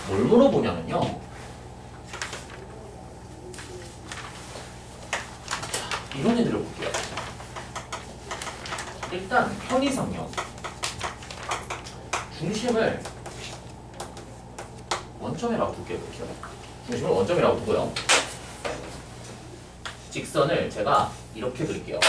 뭘 물어보냐면요. 이런 애들을 볼게요. 일단 편의상력. 중심을 원점이라고 둘게요. 중심을 원점이라고 두고요. 직선을 제가 이렇게 그릴게요.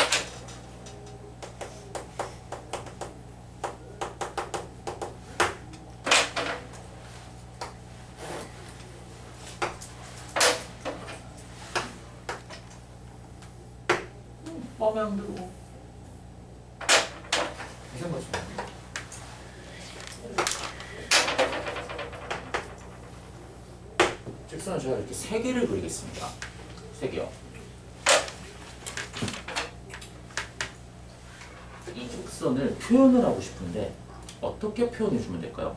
마음에 안 들어. 이 생각 좀. 직선을 제가 이렇게 세 개를 그리겠습니다. 세 개요. 이 직선을 표현을 하고 싶은데 어떻게 표현해 주면 될까요?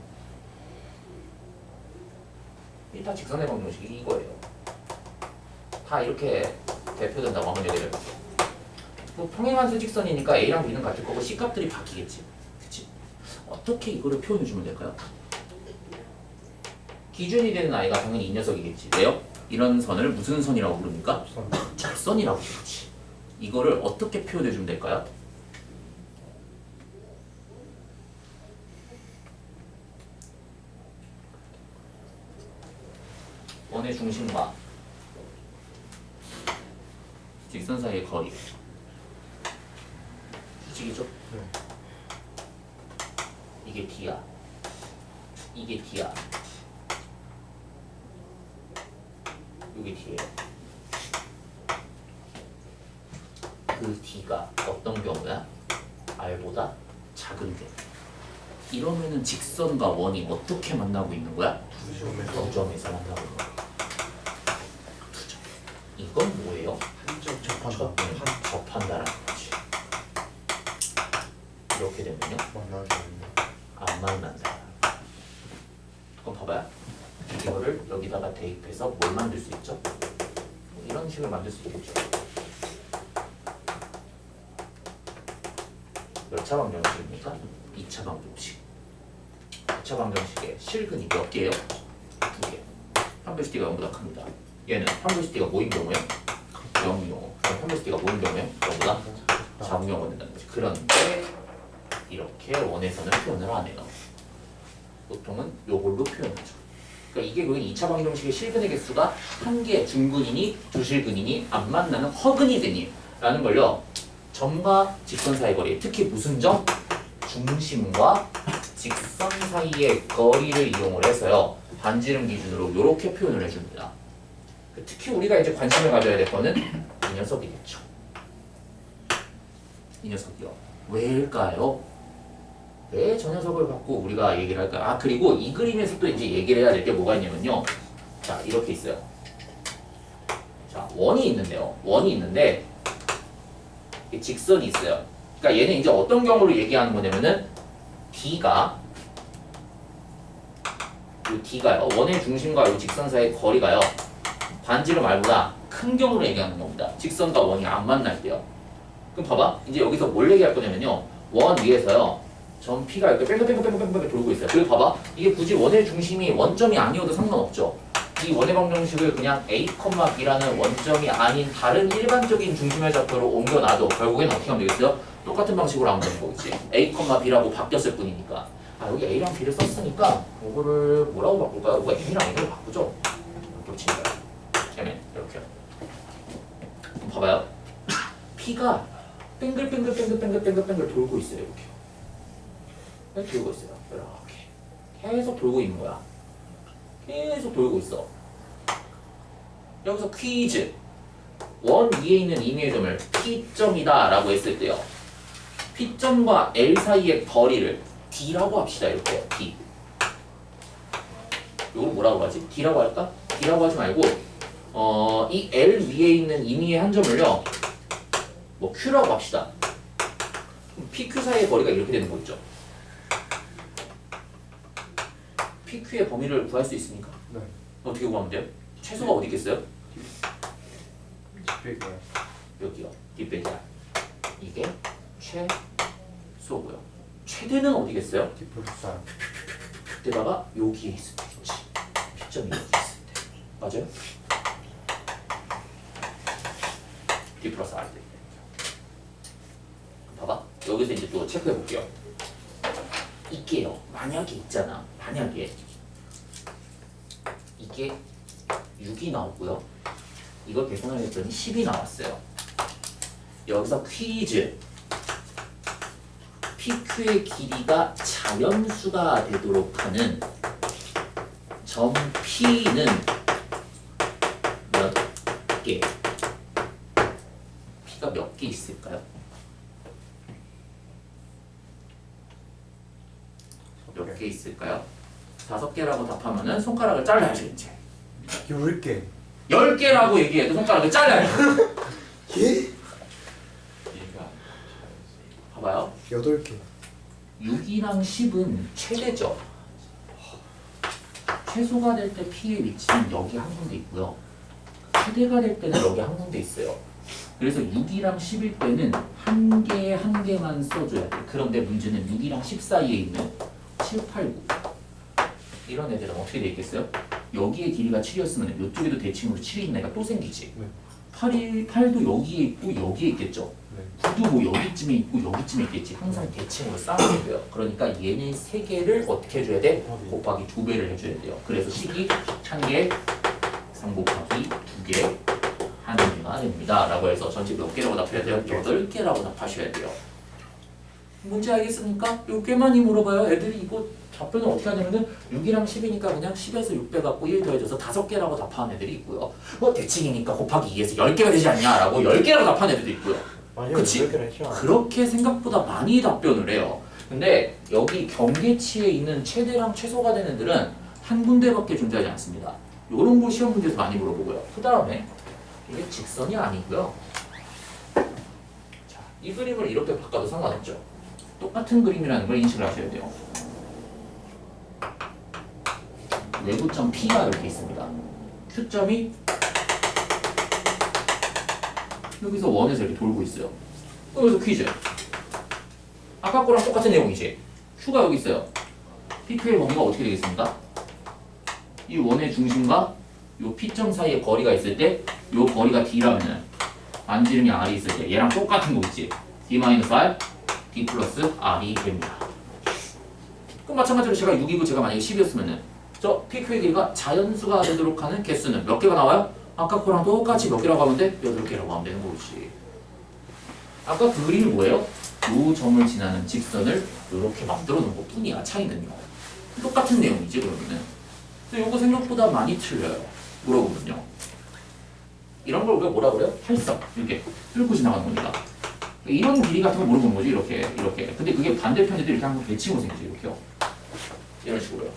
일단 직선의 방정식이 이거예요. 다 이렇게 대표된다고 한번 얘기를 해볼게요. 뭐 평행한수 직선이니까 A랑 B는 같을 거고 C 값들이 바뀌겠지. 그치? 어떻게 이거를 표현해 주면 될까요? 기준이 되는 아이가 당연히 이 녀석이겠지. 왜요? 이런 선을 무슨 선이라고 부릅니까? 접선이라고 부르지. 이거를 어떻게 표현해 주면 될까요? 원의 중심과 직선 사이의 거리. 수직이죠? 이게 D야. 이게 D야. 이게 D예요. 그 D가 어떤 경우야? R보다 작은데. 이러면은 직선과 원이 어떻게 만나고 있는 거야? 두 점에서 만나고 있는 거야. 두 점. 이건 뭐예요? 한점 접한다. 접한다라는 거지. 이렇게 되면요. 만나지 않네. 안 만난다. 그럼 봐봐요. 이거를 여기다가 대입해서 뭘 만들 수 있죠? 이런 식을 만들 수 있겠죠. 몇 차 방정식입니까? 2차 방정식. 2차 방정식의 실근이 몇 개예요? 2개. 판별시티가 0보다 큽니다. 얘는 판별시티가 뭐인 경우에? 0이요. 그럼 판별시티가 뭐인 경우에? 0보다 작은 경우가 된다는 거지. 그런데 이렇게 원에서는 표현을 안 해요. 보통은 요걸로 표현하죠. 그러니까 이게 거의 2차 방정식의 실근의 개수가 한 개 중근이니 두실근이니 안 만나는 허근이 되니 라는 걸요. 점과 직선 사이의 거리, 특히 무슨 점? 중심과 직선 사이의 거리를 이용을 해서요. 반지름 기준으로 이렇게 표현을 해줍니다. 특히 우리가 이제 관심을 가져야 될 거는 이 녀석이겠죠. 이 녀석이요. 왜일까요? 왜 저 녀석을 갖고 우리가 얘기를 할까? 아, 그리고 이 그림에서 또 이제 얘기를 해야 될 게 뭐가 있냐면요. 자, 이렇게 있어요. 자, 원이 있는데요. 원이 있는데 이 직선이 있어요. 그러니까 얘는 이제 어떤 경우를 얘기하는 거냐면은 D가 이 D가요. 원의 중심과 이 직선 사이의 거리가요. 반지름 R보다 큰 경우를 얘기하는 겁니다. 직선과 원이 안 만날 때요. 그럼 봐봐. 이제 여기서 뭘 얘기할 거냐면요. 원 위에서요. 점 P가 이렇게 뺑글뺑글뺑글뺑글 돌고 있어요. 그리고 봐봐. 이게 굳이 원의 중심이 원점이 아니어도 상관없죠. 이 원의 방정식을 그냥 A, B라는 원점이 아닌 다른 일반적인 중심의 좌표로 옮겨놔도 결국에는 어떻게 하면 되겠어요? 똑같은 방식으로 하면 되는 거겠지. A, B라고 바뀌었을 뿐이니까. 아, 여기 A랑 B를 썼으니까 이거를 뭐라고 바꿀까요? 이거 M이랑 N으로 바꾸죠. 이렇게 붙이니까. M, 이렇게요. 봐봐요. P가 뺑글뺑글 돌고 있어요. 이렇게 돌고 있어요. 이렇게 계속 돌고 있는 거야. 계속 돌고 있어. 여기서 퀴즈. 원 위에 있는 임의의 점을 P점이다 라고 했을 때요. P점과 L 사이의 거리를 D라고 합시다. 이렇게 D. 이걸 뭐라고 하지? D라고 할까? D라고 하지 말고 이 L 위에 있는 임의의 한 점을요. 뭐 Q라고 합시다. 그럼 PQ 사이의 거리가 이렇게 되는 거 있죠. PQ의 범위를 구할 수 있습니까? 네. 어떻게 구하면 돼요? 최소가 어디 있겠어요? 뒷배기야. 여기요. 뒷배기야. 이게 최소고요. 최대는 어디겠어요? 뒷불살. 그때다가 여기에 있으면 되겠지. P점이 여기 있을 때 맞아요? D 플러스 R 때 봐봐 여기서 이제 또 체크해 볼게요. 이게요 만약에 있잖아 만약에 이게 6이 나오고요 이걸 계산을 했더니 10이 나왔어요. 여기서 퀴즈 PQ의 길이가 자연수가 되도록 하는 점 P는 몇 개? P가 몇 개 있을까요? 몇 개 있을까요? 5개라고 답하면은 손가락을 잘라야지 이제 10개. 10개라고 얘기해도 손가락을 잘라요. 예? 봐봐요 8개. 6이랑 10은 최대죠. 최소가 될 때 P의 위치는 여기 한 군데 있고요. 최대가 될 때는 여기 한 군데 있어요. 그래서 6이랑 10일 때는 한 개에 한 개만 써줘야 돼. 그런데 문제는 6이랑 10 사이에 있는 7, 8, 9 이런 애들은 어떻게 돼 있겠어요? 여기에 길이가 7이었으면 이쪽에도 대칭으로 7이 있는 애가 또 생기지. 네. 8도 여기에 있고 여기에 있겠죠. 네. 9도 뭐 여기쯤에 있고 여기쯤에 있겠지. 항상 대칭으로 쌓아야 돼요. 그러니까 얘네 3개를 어떻게 해줘야 돼? 곱하기 2배를 해줘야 돼요. 그래서 식이 1개 3 곱하기 2개 하는 개가 됩니다. 라고 해서 전체 몇 개라고 답해야 돼요? 8개라고 답하셔야 돼요. 문제 알겠습니까? 요 꽤 많이 물어봐요. 애들이 이거 답변을 어떻게 하냐면은 6이랑 10이니까 그냥 10에서 6 빼갖고 1 더해줘서 5개라고 답하는 애들이 있고요. 대칭이니까 곱하기 2에서 10개가 되지 않냐라고 10개라고 답하는 애들도 있고요. 그치? 그렇게 생각보다 많이 답변을 해요. 근데 여기 경계치에 있는 최대랑 최소가 되는 애들은 한 군데밖에 존재하지 않습니다. 요런 거 시험 문제에서 많이 물어보고요. 그 다음에 이게 직선이 아니고요. 자, 이 그림을 이렇게 바꿔도 상관없죠. 똑같은 그림이라는 걸 인식을 하셔야 돼요. 내부점 P가 이렇게 있습니다. Q점이 여기서 원에서 이렇게 돌고 있어요. 여기서 퀴즈. 아까 거랑 똑같은 내용이지. Q가 여기 있어요. PQ의 범위가 어떻게 되겠습니까? 이 원의 중심과 요 P점 사이에 거리가 있을 때 요 거리가 D라면은 반지름이 R이 있을 때 얘랑 똑같은 거 있지. D-R, D 플러스 R이 됩니다. 그럼 마찬가지로 제가 6이고 제가 만약에 10이었으면은 저 PQ의 길이가 자연수가 되도록 하는 개수는 몇 개가 나와요? 아까 거랑 똑같이 몇 개라고 하면 돼? 8개라고 하면 되는 거지. 아까 그 그림이 뭐예요? 요 점을 지나는 직선을 이렇게 만들어 놓은 것 뿐이야. 차이는요. 똑같은 내용이지 그러면은. 근데 요거 생각보다 많이 틀려요. 물어보면요. 이런 걸 우리가 뭐라 그래요? 활성. 이렇게 뚫고 지나가는 겁니다. 이런 길이 같은 거 물어보는 거지. 이렇게. 근데 그게 반대편에도 이렇게 한번 대칭으로 생기죠. 이렇게요. 이런 식으로요.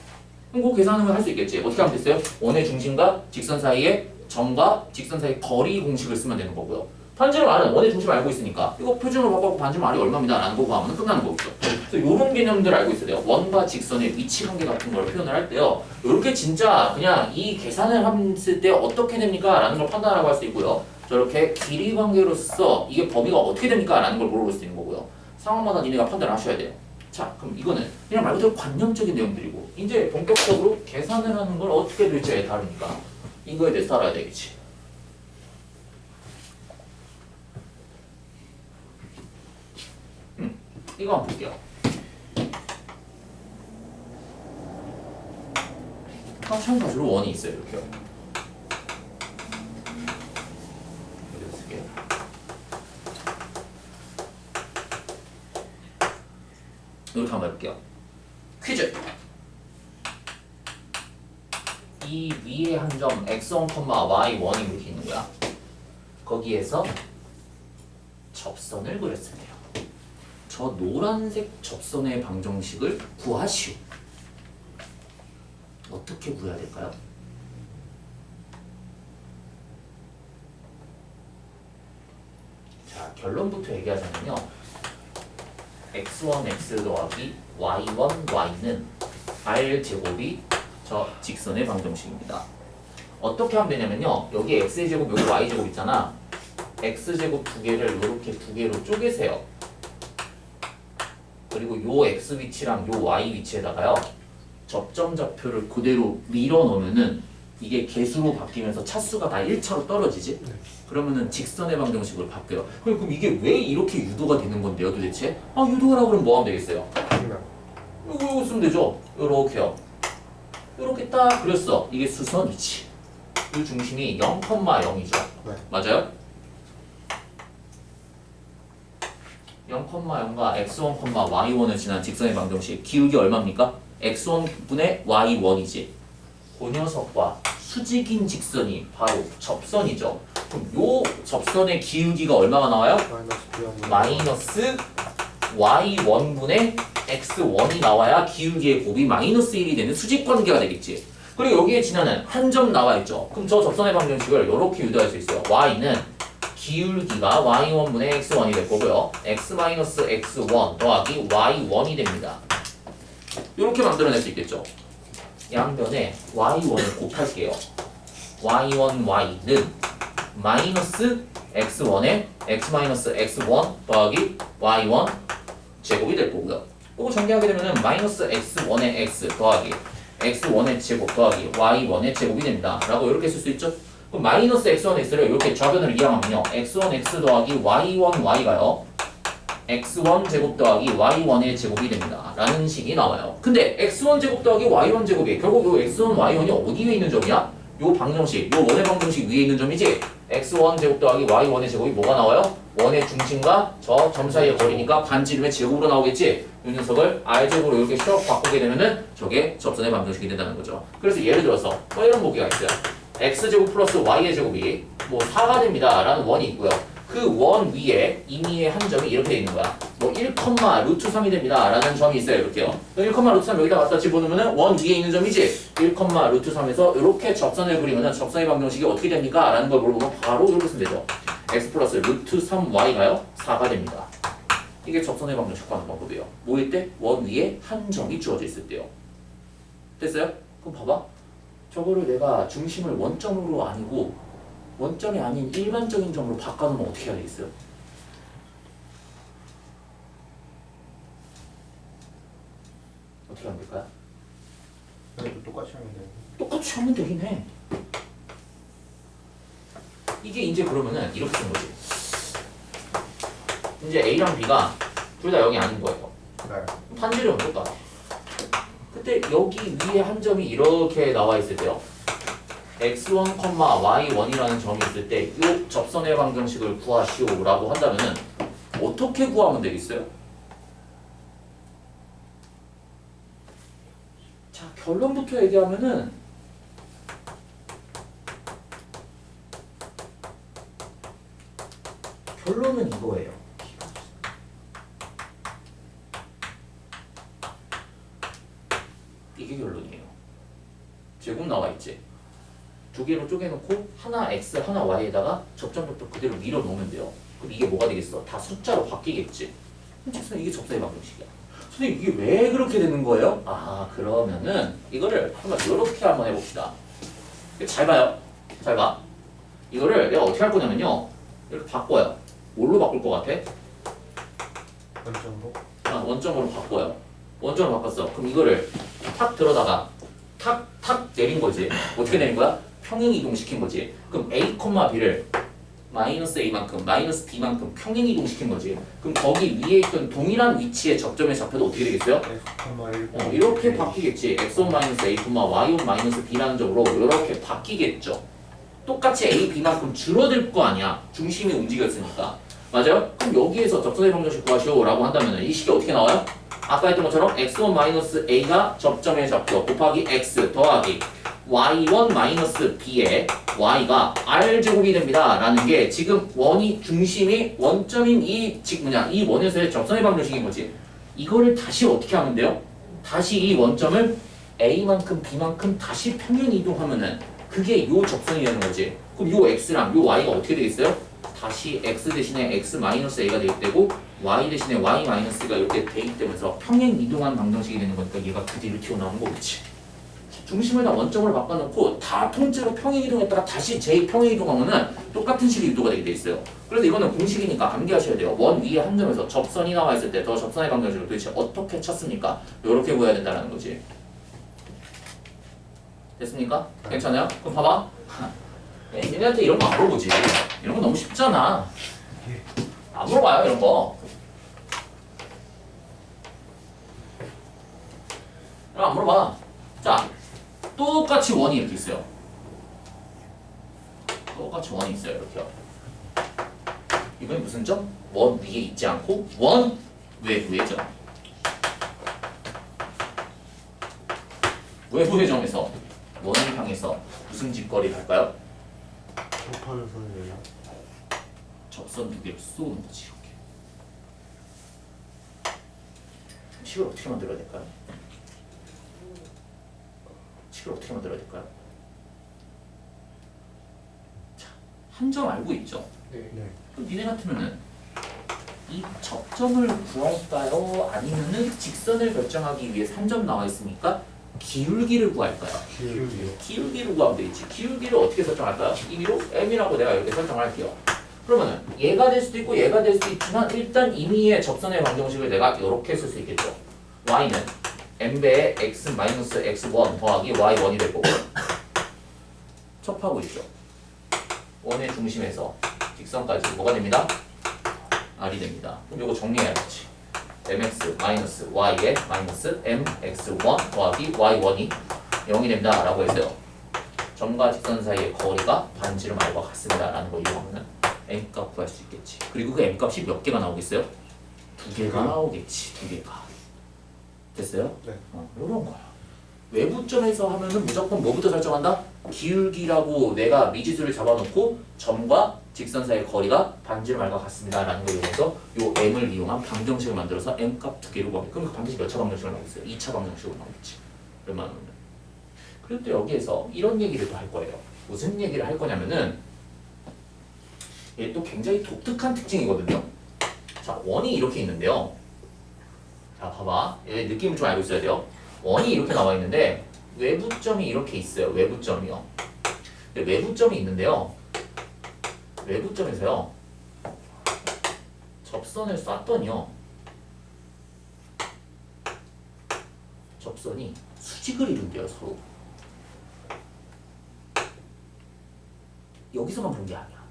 그럼 그 계산을 할 수 있겠지. 어떻게 하면 됐어요? 원의 중심과 직선 사이에 점과 직선 사이 거리 공식을 쓰면 되는 거고요. 반지름 R은 원의 중심을 알고 있으니까 이거 표준으로 바꿔서 반지름 R이 얼마입니다 라는 거 구하면 끝나는 거겠죠. 그래서 이런 개념들을 알고 있어야 돼요. 원과 직선의 위치 관계 같은 걸 표현을 할 때요. 이렇게 진짜 그냥 이 계산을 했을 때 어떻게 됩니까? 라는 걸 판단하라고 할 수 있고요. 저렇게 길이 관계로서 이게 범위가 어떻게 됩니까? 라는 걸 물어볼 수 있는 거고요. 상황마다 니네가 판단을 하셔야 돼요. 자, 그럼 이거는 그냥 말 그대로 관념적인 내용들이고 이제 본격적으로 계산을 하는 걸 어떻게 될지에 다르니까 이거에 대해서 알아야 되겠지. 이거 한번 볼게요. 마찬가지로 원이 있어요. 이렇게요. 여기다 쓸게요. 이렇게 한번 해볼게요. 퀴즈! 이 위에 한 점 x1, y1이 이렇게 있는 거야. 거기에서 접선을 그렸을 때요. 저 노란색 접선의 방정식을 구하시오. 어떻게 구해야 될까요? 자, 결론부터 얘기하자면요. x1, x 더하기 y1, y는 r제곱이 저 직선의 방정식입니다. 어떻게 하면 되냐면요. 여기 x제곱, 여기 y제곱 있잖아. x제곱 두 개를 이렇게 두 개로 쪼개세요. 그리고 요 x 위치랑 요 y 위치에다가요. 접점 좌표를 그대로 밀어 넣으면은 이게 개수로 바뀌면서 차수가 다 1차로 떨어지지? 네. 그러면은 직선의 방정식으로 바뀌어요. 그럼 이게 왜 이렇게 유도가 되는 건데요, 도대체? 아, 유도하라 그러면 뭐 하면 되겠어요? 이거 쓰면 되죠? 요렇게요. 요렇게 딱 그렸어. 이게 수선이지. 이 중심이 0,0이죠. 네. 맞아요? 0,0과 x1, y1을 지난 직선의 방정식 기울기 얼마입니까? x1분의 y1이지. 그 녀석과 수직인 직선이 바로 접선이죠. 그럼 요 접선의 기울기가 얼마가 나와요? 마이너스 y1분의 x1이 나와야 기울기의 곱이 마이너스 1이 되는 수직 관계가 되겠지. 그리고 여기에 지나는 한 점 나와 있죠. 그럼 저 접선의 방정식을 이렇게 유도할 수 있어요. y는 기울기가 y1분의 x1이 될 거고요. x-x1 더하기 y1이 됩니다. 이렇게 만들어낼 수 있겠죠. 양변에 y1을 곱할게요. y1y는 마이너스 x1에 x-x1 더하기 y1 제곱이 될 거고요. 이거 전개하게 되면은 마이너스 x1의 x 더하기 x1의 제곱 더하기 y1의 제곱이 됩니다. 라고 이렇게 쓸 수 있죠. 그럼 마이너스 x1 x를 이렇게 좌변으로 이항하면요. x1 x 더하기 y1 y가요. x1 제곱 더하기 y1의 제곱이 됩니다. 라는 식이 나와요. 근데 x1 제곱 더하기 y1 제곱이 결국 요 x1, y1이 어디 위에 있는 점이야? 요 방정식, 요 원의 방정식 위에 있는 점이지? x1 제곱 더하기 y1의 제곱이 뭐가 나와요? 원의 중심과 저 점 사이의 거리니까 반지름의 제곱으로 나오겠지? 이 녀석을 r제곱으로 이렇게 쭉 바꾸게 되면은 저게 접선의 방정식이 된다는 거죠. 그래서 예를 들어서 뭐 이런 보기가 있어요. x제곱 플러스 y의 제곱이 뭐 4가 됩니다. 라는 원이 있고요. 그 원 위에 임의의 한 점이 이렇게 돼 있는 거야. 뭐 1, 루트 3이 됩니다. 라는 점이 있어요. 이렇게요. 1, 루트 3 여기다 갖다 집어넣으면 원 위에 있는 점이지. 1, 루트 3에서 이렇게 접선을 그리면 접선의 방정식이 어떻게 됩니까? 라는 걸 물어보면 바로 이렇게 쓰면 되죠. x 플러스 루트 3y가요. 4가 됩니다. 이게 접선의 방정식 구하는 방법이에요. 뭐일 때? 원 위에 한 점이 주어져 있을 때요. 됐어요? 그럼 봐봐. 저거를 내가 중심을 원점으로 아니고 원점이 아닌 일반적인 점으로 바꿔놓으면 어떻게 해야 되겠어요? 어떻게 하면 될까요? 똑같이 하면 돼요. 똑같이 하면 되긴 해. 이게 이제 그러면은 이렇게 된 거지. 이제 A랑 B가 둘 다 0이 아닌 거예요. 네. 판지름은 똑같아. 그때 여기 위에 한 점이 이렇게 나와 있을 때요. x1, y1이라는 점이 있을 때 이 접선의 방정식을 구하시오라고 한다면은 어떻게 구하면 되겠어요? 자, 결론부터 얘기하면은 결론은 이거예요. 이게 결론이에요. 제곱 나와 있지. 두 개로 쪼개놓고 하나 x 하나 y에다가 접점부터 그대로 밀어 놓으면 돼요. 그럼 이게 뭐가 되겠어? 다 숫자로 바뀌겠지. 그럼 이게 접선의 방정식이야. 선생님 이게 왜 그렇게 되는 거예요? 아 그러면은 이거를 한번 이렇게 한번 해봅시다. 잘 봐요. 잘 봐. 이거를 내가 어떻게 할 거냐면요. 이렇게 바꿔요. 뭘로 바꿀 것 같아? 원점으로? 원점으로 바꿔요. 원점으로 바꿨어. 그럼 이거를 탁 들어다가 탁 내린 거지. 어떻게 내린 거야? 평행 이동시킨 거지. 그럼 a, b를 마이너스 a만큼 마이너스 b만큼 평행 이동시킨 거지. 그럼 거기 위에 있던 동일한 위치의 접점의 좌표도 어떻게 되겠어요? 이렇게 바뀌겠지. x1 마이너스 a, y1 마이너스 b라는 점으로 이렇게 바뀌겠죠. 똑같이 a, b만큼 줄어들 거 아니야. 중심이 움직였으니까. 맞아요? 그럼 여기에서 접선의 방정식 구하시오 라고 한다면 이 식이 어떻게 나와요? 아까 했던 것처럼 x1 마이너스 a가 접점의 좌표 곱하기 x 더하기 y1 마이너스 b의 y가 r제곱이 됩니다. 라는 게 지금 원이 중심이 원점인 이 원에서의 접선의 방정식인 거지. 이거를 다시 어떻게 하면 돼요? 다시 이 원점을 a만큼 b만큼 다시 평행 이동하면은 그게 요 접선이 되는 거지. 그럼 요 x랑 요 y가 어떻게 되겠어요? 다시 x 대신에 x 마이너스 a가 대입되고 y 대신에 y 마이너스가 이렇게 대입되면서 평행 이동한 방정식이 되는 거니까 얘가 그 뒤로 튀어나오는 거겠지. 중심을 다 원점으로 바꿔놓고 다 통째로 평행 이동했다가 다시 재평행 이동하면은 똑같은 식의 유도가 되게 돼 있어요. 그래서 이거는 공식이니까 암기하셔야 돼요. 원 위에 한 점에서 접선이 나와 있을 때 더 접선의 방정식을 도대체 어떻게 찾습니까? 이렇게 구해야 된다는 거지. 됐습니까? 괜찮아요? 그럼 봐봐. 얘네한테 이런 거 안 물어보지. 이런 거 너무 쉽잖아. 안 물어봐요 이런 거. 이런 거 안 물어봐. 자, 똑같이 원이 이렇게 있어요. 똑같이 원이 있어요 이렇게요. 이건 무슨 점? 원 위에 있지 않고 원 외부의 점. 외부의 점에서 원을 향해서 무슨 직거리를 할까요? 접하는 선이에요. 접선 두 개를 쏘는 거지 이렇게. 식을 어떻게 만들어야 될까요? 식을 어떻게 만들어야 될까요? 자, 한 점 알고 있죠? 네. 그럼 니네 같으면은 이 접점을 구할까요? 아니면은 직선을 결정하기 위해 3점 나와 있으니까 기울기를 구할까요? 기울기요. 기울기를 구하면 되겠지. 기울기를 어떻게 설정할까요? 임의로 m이라고 내가 이렇게 설정할게요. 그러면은 얘가 될 수도 있고 얘가 될 수도 있지만 일단 임의의 접선의 방정식을 내가 이렇게 쓸 수 있겠죠. y는 m배의 x-x1 더하기 y1이 될 거고 첩하고 있죠. 원의 중심에서 직선까지 뭐가 됩니다? r이 됩니다. 그럼 이거 정리해야겠지. mx 마이너스 y의 마이너스 mx1 더하기 y1이 0이 된다 라고 했어요. 점과 직선 사이의 거리가 반지름 r과 같습니다 라는 걸 이용하면 m값 구할 수 있겠지. 그리고 그 m값이 몇 개가 나오겠어요? 두 개가 나오겠지. 두 개가. 됐어요? 네. 이런 거야. 외부점에서 하면은 무조건 뭐부터 설정한다? 기울기라고 내가 미지수를 잡아놓고 점과 직선 사이의 거리가 반지름 r과 같습니다 라는 걸 이용해서 요 m을 이용한 방정식을 만들어서 m값 두 개로 구합니다. 그럼 그 방정식 몇 차 방정식으로 나오겠어요? 2차 방정식으로 나오겠지. 얼마나 나오면. 그리고 또 여기에서 이런 얘기를 또 할 거예요. 무슨 얘기를 할 거냐면은 얘 또 굉장히 독특한 특징이거든요. 자, 원이 이렇게 있는데요. 자, 봐봐. 얘 느낌을 좀 알고 있어야 돼요. 원이 이렇게 나와 있는데 외부점이 이렇게 있어요. 외부점이요. 근데 외부점이 있는데요. 외부점에서요. 접선을 쐈더니요. 접선이 수직을 이룬대요. 서로. 여기서만 본 게 아니야.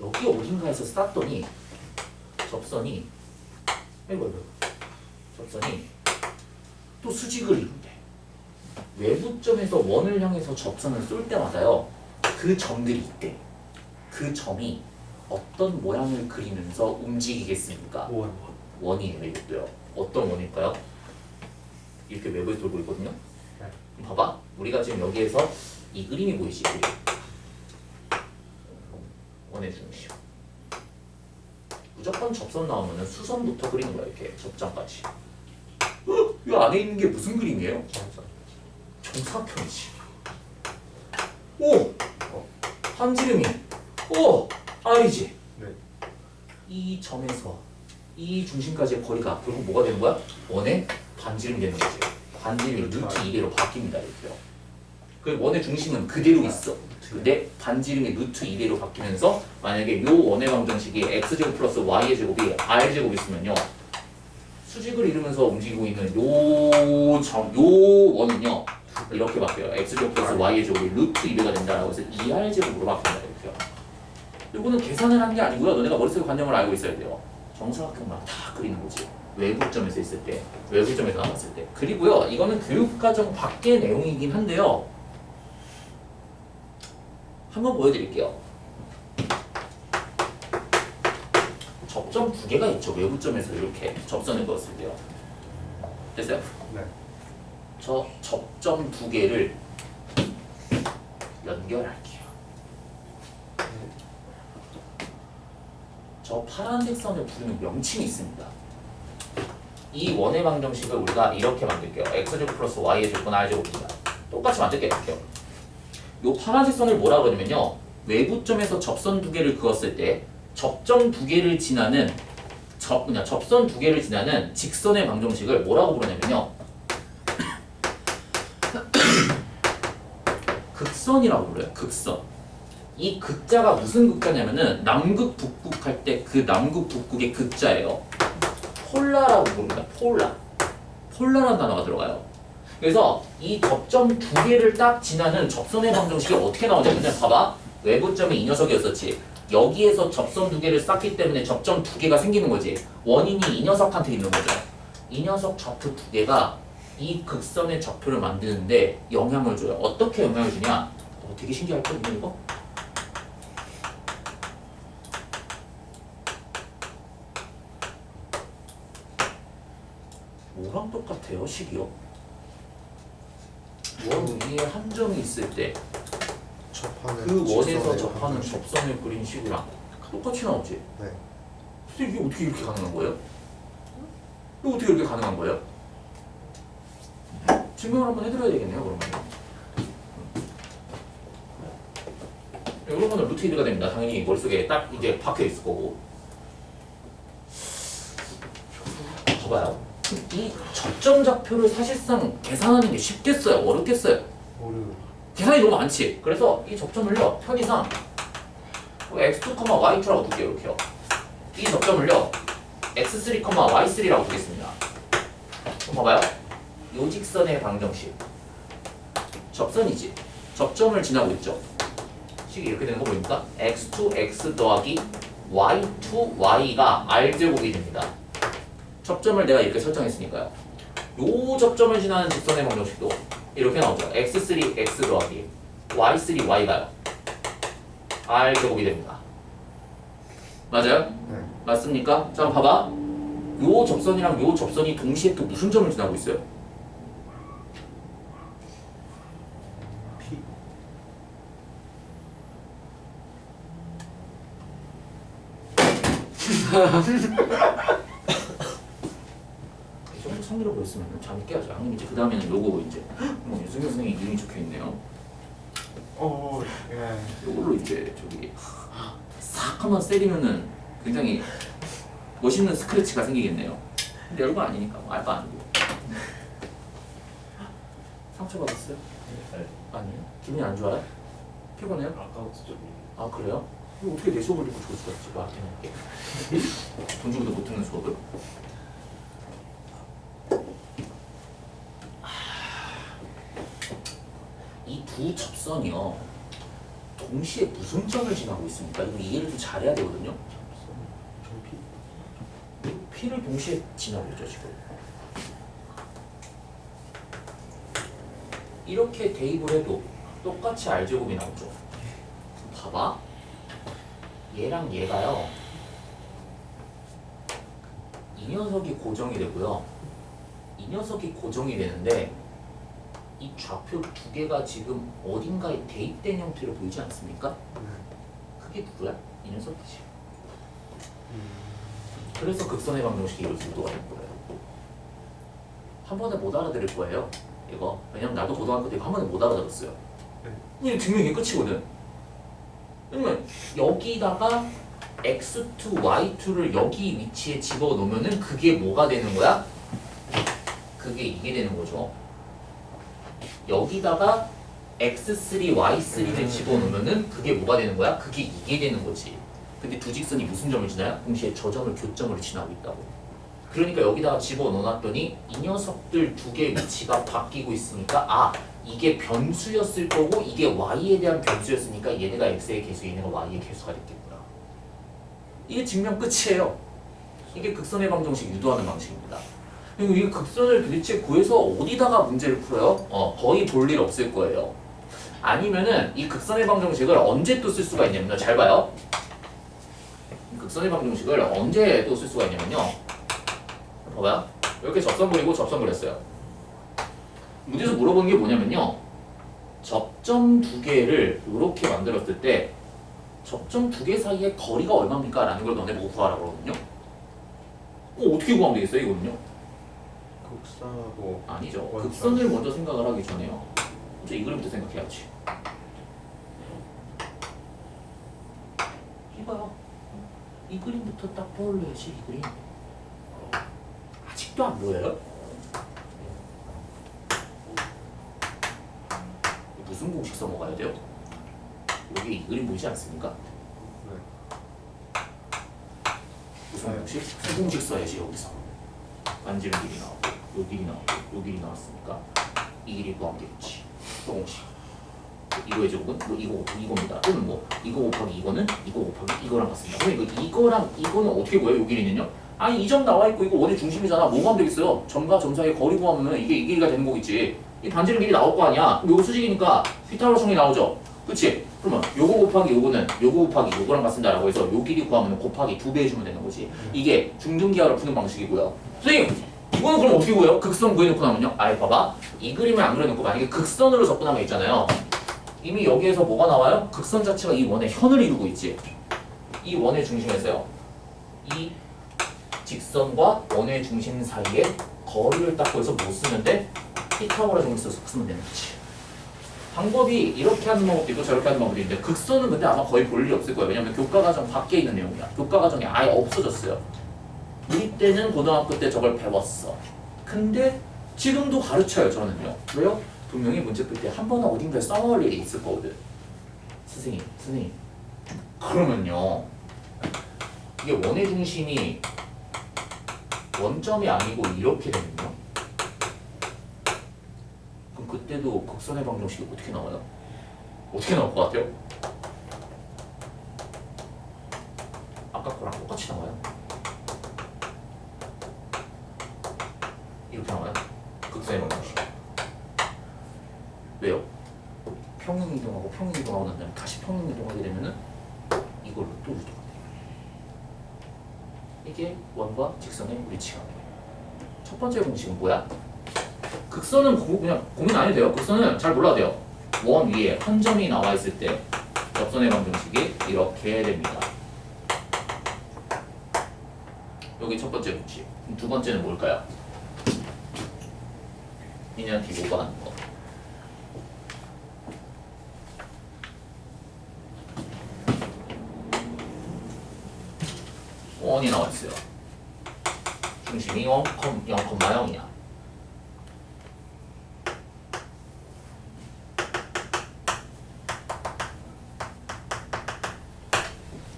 여기 어딘가에서 쐈더니 접선이 접선이 또 수직을 이룬대. 외부점에서 원을 향해서 접선을 쏠 때마다요. 그 점들이 있대. 그 점이 어떤 모양을 그리면서 움직이겠습니까? 원. 원이에요. 이것도요. 어떤 원일까요? 이렇게 외부에 돌고 있거든요. 네. 그럼 봐봐. 우리가 지금 여기에서 이 그림이 보이지? 원의 중심. 무조건 접선 나오면은 수선부터 그리는 거야. 이렇게 접점까지. 이 안에 있는 게 무슨 그림이에요? 정사각형이지. 오! 반지름이 오! r이지. 네. 이 점에서 이 중심까지의 거리가 결국 뭐가 되는 거야? 원의 반지름이 되는 거지. 반지름이 루트 2배로 바뀝니다. 이렇게요. 그 원의 중심은 그대로 있어. 근데 반지름이 루트 2배로 바뀌면서 만약에 요 원의 방정식이 x제곱 플러스 y의 제곱이 r제곱 있으면요. 수직을 이루면서 움직이고 있는 요 원은요. 이렇게 바뀌어요. x제곱 플러스 y의 제곱이 루트 2배가 된다라고 해서 2r제곱으로 바뀐다. 이렇게요. 이거는 계산을 한 게 아니고요. 너네가 머릿속에 관념을 알고 있어야 돼요. 정사각형만 다 그리는 거지. 외부점에서 있을 때, 외부점에서 나왔을 때. 그리고요. 이거는 교육과정 밖의 내용이긴 한데요. 한번 보여드릴게요. 접점 두 개가 있죠. 외부점에서 이렇게 접선을 그었을 때요. 됐어요? 네. 저 접점 두 개를 연결할게요. 저 파란색 선을 부르는 명칭이 있습니다. 이 원의 방정식을 우리가 이렇게 만들게요. x제곱 플러스 y의 제곱은 r제곱입니다. 똑같이 만들게요. 요 파란색 선을 뭐라 그러냐면요. 외부점에서 접선 두 개를 그었을 때 접점 두 개를 지나는 접선 두 개를 지나는 직선의 방정식을 뭐라고 부르냐면요. 극선이라고 불러요. 극선. 이 극자가 무슨 극자냐면은 남극 북극 할 때 그 남극 북극의 극자예요. 폴라라고 부릅니다. 폴라라는 단어가 들어가요. 그래서 이 접점 두 개를 딱 지나는 접선의 방정식이 어떻게 나오냐면 봐봐. 외부점이 이 녀석이었었지. 여기에서 접선 두 개를 쌓기 때문에 접점 두 개가 생기는 거지. 원인이 이 녀석한테 있는 거죠. 이 녀석 좌표 두 개가 이 극선의 좌표를 만드는데 영향을 줘요. 어떻게 영향을 주냐? 되게 신기할거든요 이거? 뭐랑 똑같아요 식이요? 원 위에 한 점이 있을 때 접하는 그 원에서 직선의 접하는 방정식. 접선을 그린 식이랑 똑같이 나오지? 네. 근데 이게 어떻게 이렇게 가능한 거예요? 이거 어떻게 이렇게 가능한 거예요? 증명을 한번 해드려야 되겠네요 그러면. 이런 거는 루트 1가 됩니다. 당연히 머릿속에 딱 이제 박혀 있을 거고. 봐봐요. 이 접점 좌표를 사실상 계산하는 게 쉽겠어요? 어렵겠어요? 오류. 계산이 너무 많지. 그래서 이 접점을요 편의상 x2, y2라고 둘게요. 이렇게요. 이 접점을요 x3, y3라고 두겠습니다. 그럼 봐봐요. 요 직선의 방정식 접선이지. 접점을 지나고 있죠. 식이 이렇게 되는 거 보니까 x2, x 더하기 y2, y가 r제곱이 됩니다. 접점을 내가 이렇게 설정했으니까요. 요 접점을 지나는 직선의 방정식도 이렇게 나오죠. x3, x 더하기 y3, y가요. r제곱이 됩니다. 맞아요? 네. 맞습니까? 자, 봐봐. 요 접선이랑 요 접선이 동시에 또 무슨 점을 지나고 있어요? P. 이 정도 상대로 보였으면 잠이 깨야죠. 아니면 이제 그 다음에는 요거 이제 유승현 선생님 이름이 적혀 있네요. 예. 요걸로 이제 저기 싹 한번 때리면은 굉장히 멋있는 스크래치가 생기겠네요. 근데 별거 아니니까 뭐 알바 아니고. 상처 받았어요? 네. 아니요. 기분이 안 좋아요? 피곤해요? 아까부터 좀 아 그래요? 이거 어떻게 내 수업을 듣고 좋을 수가 있지? 나한테 할게. 돈 주고도 못 듣는 수업을? 이 두 접선이요 동시에 무슨 점을 지나고 있습니까? 이거 이해를 좀 잘해야 되거든요. 전 P. P를 동시에 지나고 있죠 지금. 이렇게 대입을 해도 똑같이 R제곱이 나오죠. 봐봐. 얘랑 얘가요. 이 녀석이 고정이 되고요. 이 녀석이 고정이 되는데 이 좌표 두 개가 지금 어딘가에 대입된 형태로 보이지 않습니까? 그게 누구야? 이 녀석이지. 그래서 극선의 방정식이 이렇게 유도가 된 거예요. 한 번에 못 알아들을 거예요. 이거 왜냐면 나도 고등학교 때 한 번에 못 알아들었어요. 그냥 증명이 끝이거든. 그러면 여기다가 x2, y2를 여기 위치에 집어넣으면은 그게 뭐가 되는 거야? 그게 이게 되는 거죠. 여기다가 x3, y3를 집어넣으면은 그게 뭐가 되는 거야? 그게 이게 되는 거지. 근데 두 직선이 무슨 점을 지나요? 동시에 저 점을 교점으로 지나고 있다고. 그러니까 여기다가 집어넣어놨더니 이 녀석들 두 개의 위치가 바뀌고 있으니까 아 이게 변수였을 거고 이게 y에 대한 변수였으니까 얘네가 x의 개수 얘네가 y의 개수가 됐겠구나. 이게 증명 끝이에요. 이게 극선의 방정식 유도하는 방식입니다. 그리고 이 극선을 도대체 구해서 어디다가 문제를 풀어요? 거의 볼 일 없을 거예요. 아니면은 이 극선의 방정식을 언제 또 쓸 수가 있냐면요. 잘 봐요. 이 극선의 방정식을 언제 또 쓸 수가 있냐면요. 봐봐요. 이렇게 접선 그리고 접선 그렸어요. 문제에서 물어보는 게 뭐냐면요. 접점 두 개를 이렇게 만들었을 때 접점 두 개 사이의 거리가 얼마입니까? 라는 걸 너네 보고 구하라 그러거든요. 어떻게 구하면 되겠어요? 이거는요? 극사하고 아니죠. 원점. 극선을 먼저 생각을 하기 전에요. 먼저 이 그림부터 생각해야지. 이봐요. 이 그림부터 딱 떠올려야지. 이 그림. 아직도 안 보여요? 무슨 공식 써먹어야 돼요? 여기 이 그림 보이지 않습니까? 네. 무슨 공식? 수공식 써야지 여기서. 반지름 길이 나오고 요 길이 나오고 요 길이 나왔으니까 길이 구하면 되겠지. 또 공식. 이거의 제곱은 뭐 이거 이겁니다. 또는 뭐 이거 곱하기 이거는 이거 곱하기 이거랑 같습니다. 그럼 이거랑 이거는 어떻게 구해요? 요 길이는요? 아니 이 점 나와 있고 이거 원의 중심이잖아. 뭐 구하면 되겠어요? 점과 점 사이의 거리 구하면 이게 이 길이가 되는 거겠지. 이 반지름 길이 나올 거 아니야. 그럼 요거 수직이니까 피타고라성이 나오죠. 그치? 그러면 요거 곱하기 요거는 요거 곱하기 요거랑 같습니다라고 해서 요 길이 구하면 곱하기 2배 해주면 되는 거지. 이게 중등기하로 푸는 방식이고요. 선생님! 이거는 그럼 어떻게 구해요? 극선 구해놓고 나면요? 아예 봐봐. 이 그림을 안 그려놓고 만약에 극선으로 접근하면 있잖아요. 이미 여기에서 뭐가 나와요? 극선 자체가 이 원의 현을 이루고 있지. 이 원의 중심에서요. 이 직선과 원의 중심 사이에 거리를 딱 구해서 못 쓰면 돼? 피타고라성을 써서 쓰면 되는 거지. 방법이 이렇게 하는 방법도 있고 저렇게 하는 방법도 있는데 극선은 근데 아마 거의 볼 일이 없을 거예요. 왜냐면 교과과정 밖에 있는 내용이야. 교과과정이 아예 없어졌어요. 우리 때는 고등학교 때 저걸 배웠어. 근데 지금도 가르쳐요, 저는요. 왜요? 분명히 문제 풀 때 한 번은 어딘가에 써먹을 일이 있을 거거든. 선생님. 그러면요. 이게 원의 중심이 원점이 아니고 이렇게 되면요. 그럼 그때도 극선의 방정식이 어떻게 나와요? 어떻게 나올 것 같아요? 아까 거랑 똑같이 나와요. 이렇게 나와요. 극선의 방정식. 왜요? 평행이동하고 평행이동하고 난 다음에 다시 평행이동하게 되면은 이걸로 또 이동하게 돼요. 이게 원과 직선의 위치가. 첫 번째 공식은 뭐야? 극선은 그냥 고민 안 해도 돼요. 극선은 잘 몰라도 돼요. 원 위에 한 점이 나와 있을 때 접선의 방정식이 이렇게 됩니다. 여기 첫 번째 공식. 두 번째는 뭘까요? 미니한테 요구하는 거. 원이 나와 있어요. 중심이 0,0이야.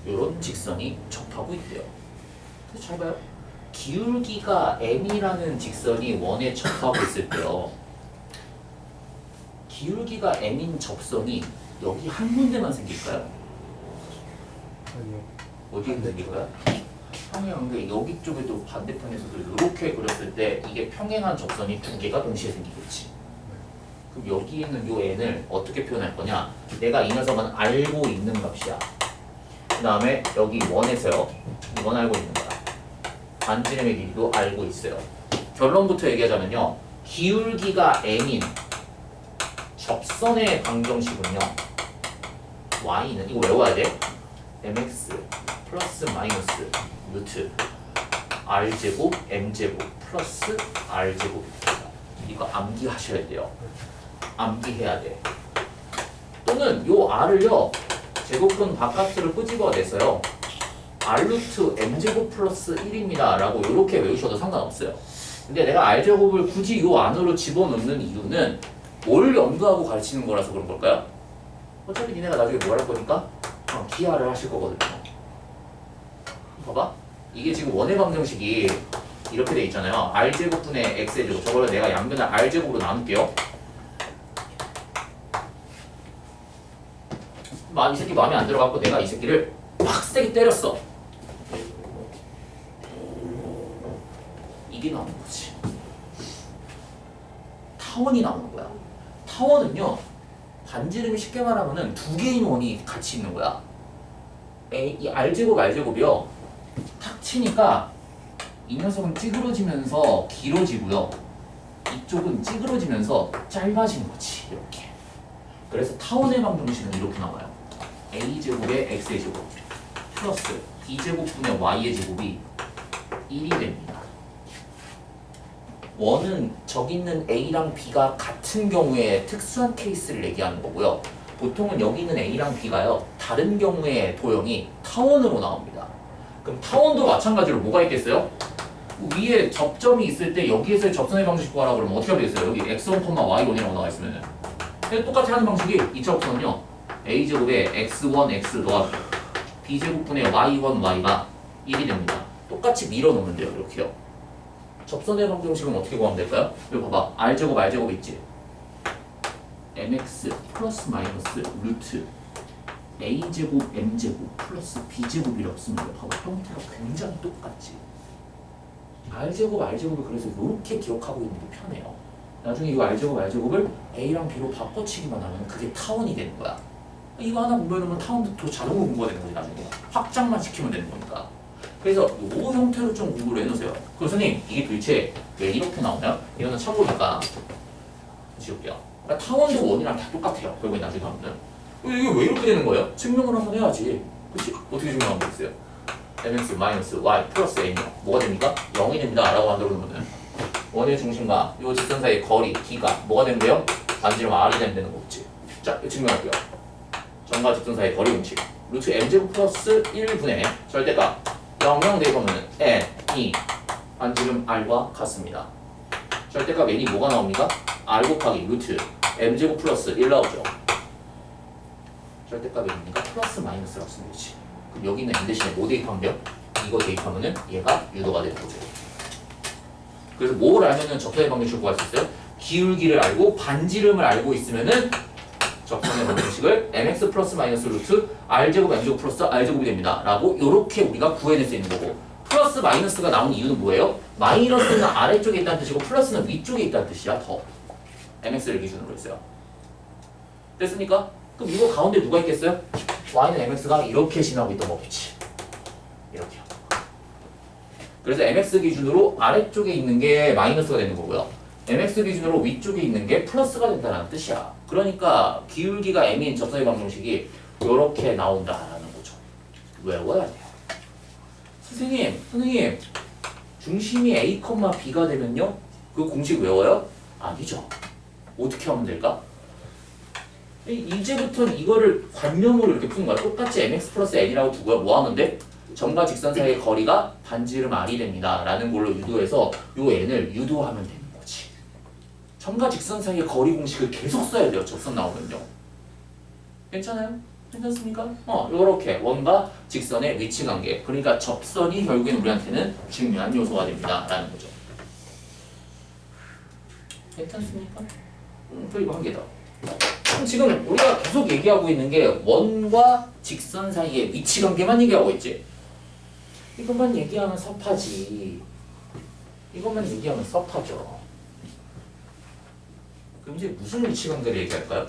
요런 직선이 접하고 있대요. 그래서 잘 봐요. 기울기가 m이라는 직선이 원에 접하고 있을 때요. 기울기가 m인 접선이 여기 한 군데만 생길까요? 아니요. 어디에 생길까요? 평행한데 여기 쪽에도 반대편에서도 이렇게 그렸을 때 이게 평행한 접선이 두 개가 동시에 생기겠지. 그럼 여기 있는 요 n을 어떻게 표현할 거냐? 내가 이 녀석은 알고 있는 값이야. 그 다음에 여기 원에서요. 이건 알고 있는 거야. 반지름의 길이도 알고 있어요. 결론부터 얘기하자면요. 기울기가 m인 접선의 방정식은요. y는 이거 외워야 돼. mx 플러스 마이너스 루트 r제곱 m제곱 플러스 r제곱입니다. 이거 암기하셔야 돼요. 암기해야 돼. 또는 요 r을요 제곱근 바깥으로 끄집어내서요 r 루트 m제곱 플러스 1입니다 라고 이렇게 외우셔도 상관없어요. 근데 내가 r제곱을 굳이 요 안으로 집어넣는 이유는 뭘 연구하고 가르치는 거라서 그런 걸까요? 어차피 니네가 나중에 뭐 할 거니까 기하를 하실 거거든요. 봐봐. 이게 지금 원의 방정식이 이렇게 돼 있잖아요. r제곱분의 x제곱. 저걸 내가 양변을 r제곱으로 나눌게요. 이 새끼 마음에 안 들어갖고 내가 이 새끼를 막 세게 때렸어. 이게 나오는 거지. 타원이 나오는 거야. 타원은요. 반지름이 쉽게 말하면은 두 개인 원이 같이 있는 거야. 이 r제곱 r제곱이요. 탁 치니까 이 녀석은 찌그러지면서 길어지고요. 이쪽은 찌그러지면서 짧아지는 거지. 이렇게. 그래서 타원의 방정식은 이렇게 나와요. a제곱의 x의 제곱 플러스 b제곱분의 y의 제곱이 1이 됩니다. 원은 저기 있는 a랑 b가 같은 경우에 특수한 케이스를 얘기하는 거고요. 보통은 여기 있는 a랑 b가요. 다른 경우에 도형이 타원으로 나옵니다. 그럼 타원도 마찬가지로 뭐가 있겠어요? 위에 접점이 있을 때 여기에서의 접선의 방정식 구하라고 그러면 어떻게 하겠어요? 여기 x1, y1이라고 나와 있으면 똑같이 하는 방식이 2차 접선은요. a제곱에 x1, x 더하기 b제곱분의 y1, y가 1이 됩니다. 똑같이 밀어놓으면 돼요. 이렇게요. 접선의 방정식은 어떻게 구하면 될까요? 여기 봐봐. r제곱, r제곱 있지? mx 플러스 마이너스 루트 a제곱 m제곱 플러스 b제곱이라고 씁니다. 봐봐, 형태가 굉장히 똑같지. r제곱을 그래서 이렇게 기억하고 있는 게 편해요. 나중에 이 r제곱을 a랑 b로 바꿔치기만 하면 그게 타원이 되는 거야. 이거 하나 공부해놓으면 타원도 자동으로 공부가 되는 거지. 나중에 확장만 시키면 되는 거니까. 그래서 이 형태로 좀 공부를 해놓으세요. 교수님, 이게 도대체 왜 이렇게 나오나요? 이거는 참고니까 지울게요. 그러니까 타원도 원이랑 다 똑같아요. 결국에 나중에 하면은 이게 왜 이렇게 되는 거예요? 증명을 한번 해야지. 그렇지? 어떻게 증명하면 되겠어요? mx 마이너스 y 플러스 n이요. 뭐가 됩니까? 0이 됩니다. 라고 만들어 놓으면 원의 중심과 이 직선 사이의 거리 d가 뭐가 된대요? 반지름 r이 된다는 거겠지. 자, 이거 증명할게요. 점과 직선 사이의 거리 공식 루트 m제곱 플러스 1분의 절대값 0, 0 대입하면 n, 2 반지름 r과 같습니다. 절대값 n이 뭐가 나옵니까? r 곱하기 루트 m제곱 플러스 1 나오죠. 절대값 n이니까 플러스 마이너스라고 쓰면 되지. 그럼 여기는 n 대신에 뭐 대입하면 돼요? 이거 대입하면은 얘가 유도가 되는 거죠. 그래서 뭘 알면은 접선의 방정식을 구할 수 있어요? 기울기를 알고 반지름을 알고 있으면은 접선의 방정식을 mx 플러스 마이너스 루트 r제곱 m제곱 플러스 r제곱이 됩니다. 라고 이렇게 우리가 구해낼 수 있는 거고, 플러스 마이너스가 나온 이유는 뭐예요? 마이너스는 아래쪽에 있다는 뜻이고 플러스는 위쪽에 있다는 뜻이야. 더 mx를 기준으로 했어요. 됐습니까? 그럼 이거 가운데 누가 있겠어요? y는 mx가 이렇게 지나고 있던 거겠지. 이렇게. 그래서 mx 기준으로 아래쪽에 있는 게 마이너스가 되는 거고요. mx 기준으로 위쪽에 있는 게 플러스가 된다는 뜻이야. 그러니까 기울기가 m인 접선의 방정식이 이렇게 나온다라는 거죠. 외워야 돼요. 선생님, 중심이 a, b가 되면요? 그 공식 외워요? 아니죠. 어떻게 하면 될까? 이제부터는 이거를 관념으로 이렇게 푸는 거야. 똑같이 mx 플러스 n이라고 두고요. 뭐 하면 돼? 점과 직선 사이의 거리가 반지름 r이 됩니다. 라는 걸로 유도해서 요 n을 유도하면 되는 거지. 점과 직선 사이의 거리 공식을 계속 써야 돼요. 접선 나오면요. 괜찮아요? 괜찮습니까? 요렇게 원과 직선의 위치 관계. 그러니까 접선이 결국엔 우리한테는 중요한 요소가 됩니다. 라는 거죠. 괜찮습니까? 그리고 한 개 더. 지금 우리가 계속 얘기하고 있는 게 원과 직선 사이의 위치 관계만 얘기하고 있지. 이것만 얘기하면 섭하지. 이것만 얘기하면 섭하죠. 그럼 이제 무슨 위치 관계를 얘기할까요?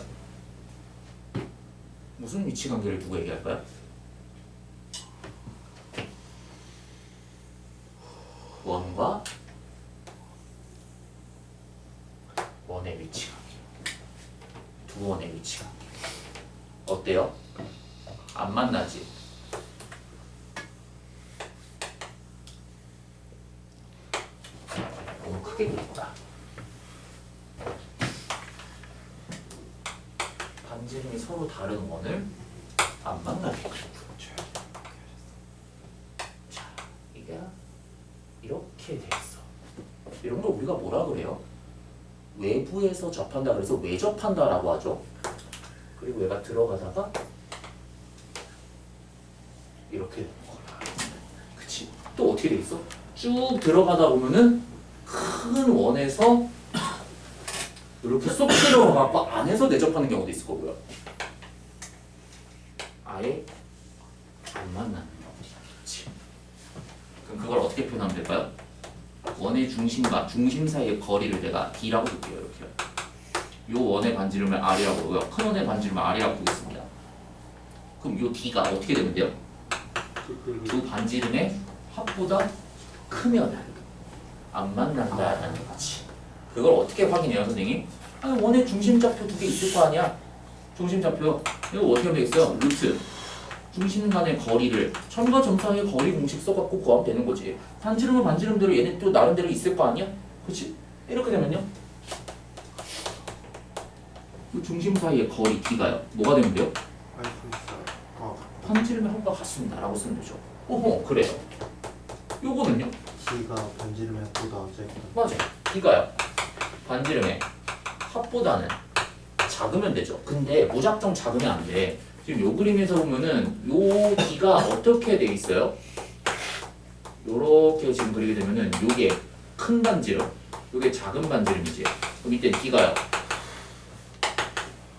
무슨 위치 관계를 두고 얘기할까요? 원과 원의 위치 관계. 두 원의 위치 관계. 어때요? 안 만나지? 너무 크게 그렸다. 반지름이 서로 다른 원을 안 만나게 그려줘요. 자, 이게 이렇게 돼 있어. 이런 걸 우리가 뭐라 그래요? 외부에서 접한다 그래서 외접한다라고 하죠. 그리고 얘가 들어가다가 이렇게 되는 거야. 그치? 또 어떻게 돼 있어? 쭉 들어가다 보면은 큰 원에서 이렇게 쏙 들어가고 안에서 내접하는 경우도 있을 거고요. 아예 안 만나는 경우도. 그럼 그걸 어떻게 표현하면 될까요? 원의 중심과 중심 사이의 거리를 내가 D라고 볼게요. 이렇게. 요 원의 반지름을 R이라고 보고요. 큰 원의 반지름을 R이라고 보겠습니다. 그럼 요 D가 어떻게 되면 돼요? 두 반지름의 합보다 크면 안 만난다라는 거지. 그걸 어떻게 확인해요, 선생님? 아니, 원의 중심좌표 두 개 있을 거 아니야? 중심좌표. 이거 어떻게 하면 되겠어요? 루트. 중심 간의 거리를 점과 점 사이의 거리 공식 써갖고 구하면 되는 거지. 반지름은 반지름대로 얘네 또 나름대로 있을 거 아니야? 그렇지? 이렇게 되면요. 그 중심 사이의 거리 D가요. 뭐가 되면 돼요? 알 수 있어요. 반지름의 합과 같습니다. 라고 쓰면 되죠. 오호, 그래요. 요거는요? D가 반지름의 합보다 작다. 맞아요. D가요. 반지름의 합보다는 작으면 되죠. 근데 무작정 작으면 안 돼. 지금 요 그림에서 보면은 요 D가 어떻게 돼 있어요? 요렇게 지금 그리게 되면은 요게 큰 반지름, 요게 작은 반지름이지. 그럼 이때 D가요.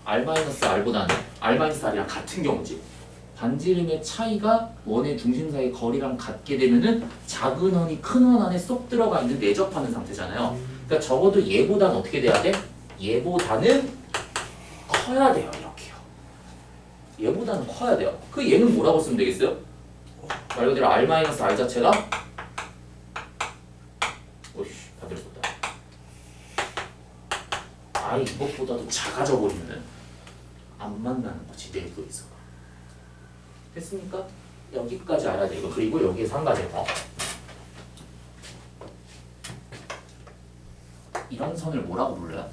R-R보다는 R-R이랑 같은 경우지. 반지름의 차이가 원의 중심 사이의 거리랑 같게 되면은 작은 원이 큰 원 안에 쏙 들어가 있는 내접하는 상태잖아요. 그러니까 적어도 얘보다는 어떻게 돼야 돼? 얘보다는 커야 돼요. 이렇게요. 얘보다는 커야 돼요. 그 얘는 뭐라고 쓰면 되겠어요? 말 그대로 R-R 자체가 오이씨 반대로 썼다. 아예 이것보다도 작아져 버리면은 안 만나는 거지 내부에서. 됐습니까? 여기까지 알아야 돼 이거. 그리고 여기에서 한 가지 더. 이런 선을 뭐라고 불러요?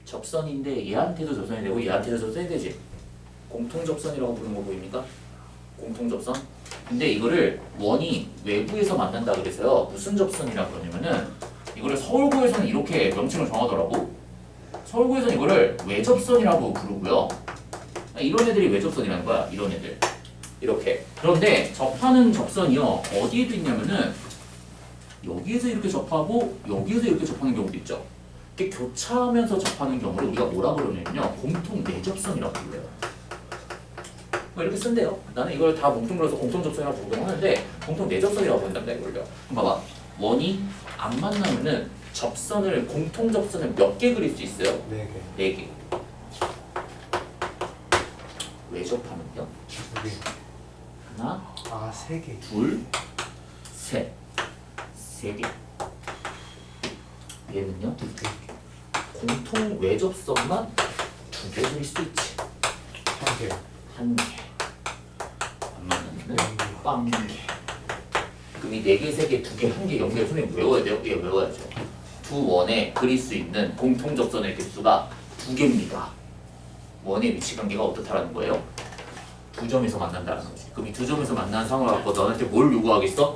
접선인데 얘한테도 접선이 되고 얘한테도 접선이 되지. 공통접선이라고 부르는 거 보입니까? 공통접선. 근데 이거를 원이 외부에서 만난다 그래서요. 무슨 접선이라고 그러냐면은 이거를 서울고에서는 이렇게 명칭을 정하더라고. 서울고에서는 이거를 외접선이라고 부르고요. 이런 애들이 외접선이라는 거야. 이런 애들. 이렇게. 그런데 접하는 접선이요. 어디에도 있냐면은 여기에서 이렇게 접하고 여기에서 이렇게 접하는 경우도 있죠. 이렇게 교차하면서 접하는 경우를 우리가 뭐라고 그러냐면요. 공통 내접선이라고 불러요. 뭐 이렇게 쓴대요. 나는 이걸 다 뭉뚱그려서 공통접선이라고 부르긴 하는데 공통 내접선이라고 부른답니다. 이걸요. 그럼 봐봐. 원이 안 만나면은 접선을 공통접선을 몇 개 그릴 수 있어요? 4개. 4개. 외접하면요. 2개. 하나, 아, 3개. 둘, 셋. 3개. 얘는요. 2개. 공통 외접선만 2개 그릴 수 있지. 1개. 1개. 안 만나면은 0개. 빵 1개. 그럼 이 4개, 3개, 2개, 1개 연결 선생님 외워야 돼요? 예, 외워야죠. 두 원에 그릴 수 있는 공통접선의 개수가 2개입니다. 원의 위치관계가 어떻다라는 거예요? 두 점에서 만난다는 거지. 그럼 이 두 점에서 만나는 상황을 갖고 너한테 뭘 요구하겠어?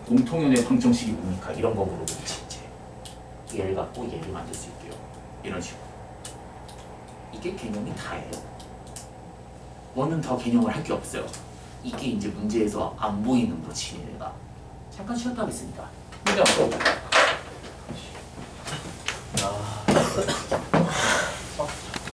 공통연의 방정식이 뭡니까? 이런 거 물어보지 이제. 얘를 갖고 얘를 만들 수 있게요. 이런 식으로. 이게 개념이 다예요. 원은 더 개념을 할 게 없어요. 이게 이제 문제에서 안 보이는 거지 얘가. 잠깐 쉬었다 하겠습니다. 문제 한번 풀어볼까요?